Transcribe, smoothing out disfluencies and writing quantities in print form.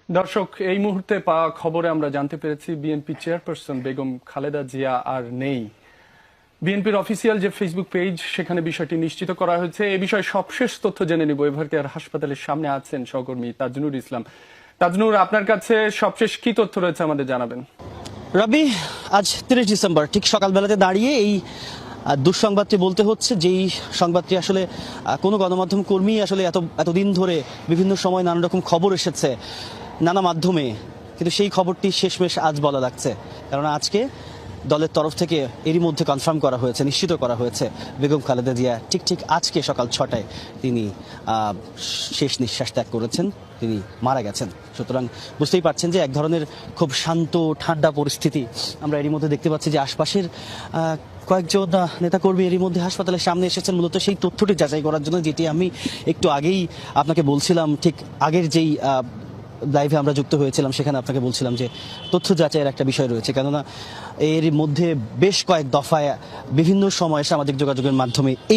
দর্শক, এই মুহূর্তে পাওয়া খবরে আমরা জানতে পেরেছি বিএনপি চেয়ারপারসন বেগম খালেদা জিয়া আর নেই। বিএনপির অফিসিয়াল যে ফেসবুক পেজ, সেখানে বিষয়টি নিশ্চিত করা হয়েছে। এই বিষয়ে সবশেষ তথ্য জেনে নিব। এভারকেয়ার হাসপাতালের সামনে আছেন সহকর্মী তাজনুর ইসলাম। তাজনুর, আপনার কাছে সবশেষ কি তথ্য রয়েছে আমাদের জানাবেন। রবি, আজ 30 ডিসেম্বর ঠিক সকালবেলাতে দাঁড়িয়ে এই দুঃসংবাদটি বলতে হচ্ছে, যেই সংবাদটি আসলে কোনো গণমাধ্যম কর্মী আসলে এতদিন ধরে বিভিন্ন সময় নানা রকম খবর এসেছে নানা মাধ্যমে, কিন্তু সেই খবরটি শেষমেশ আজ বলা লাগছে। কারণ আজকে দলের তরফ থেকে এরই মধ্যে কনফার্ম করা হয়েছে, নিশ্চিত করা হয়েছে বেগম খালেদা জিয়া ঠিক আজকে সকাল 6টায় তিনি শেষ নিঃশ্বাস ত্যাগ করেছেন, তিনি মারা গেছেন। সুতরাং বুঝতেই পারছেন যে এক ধরনের খুব শান্ত ঠান্ডা পরিস্থিতি আমরা এরই মধ্যে দেখতে পাচ্ছি। যে আশপাশের কয়েকজন নেতাকর্মী এরই মধ্যে হাসপাতালের সামনে এসেছেন মূলত সেই তথ্যটি যাচাই করার জন্য, যেটি আমি একটু আগেই আপনাকে বলছিলাম। ঠিক আগের যেই লাইভে আমরা যুক্ত হয়েছিলাম সেখানে আপনাকে বলছিলাম যে তথ্য যাচাইয়ের একটা বিষয় রয়েছে, কেননা এর মধ্যে বেশ কয়েক দফায় বিভিন্ন সময়ে সামাজিক যোগাযোগের মাধ্যমে এই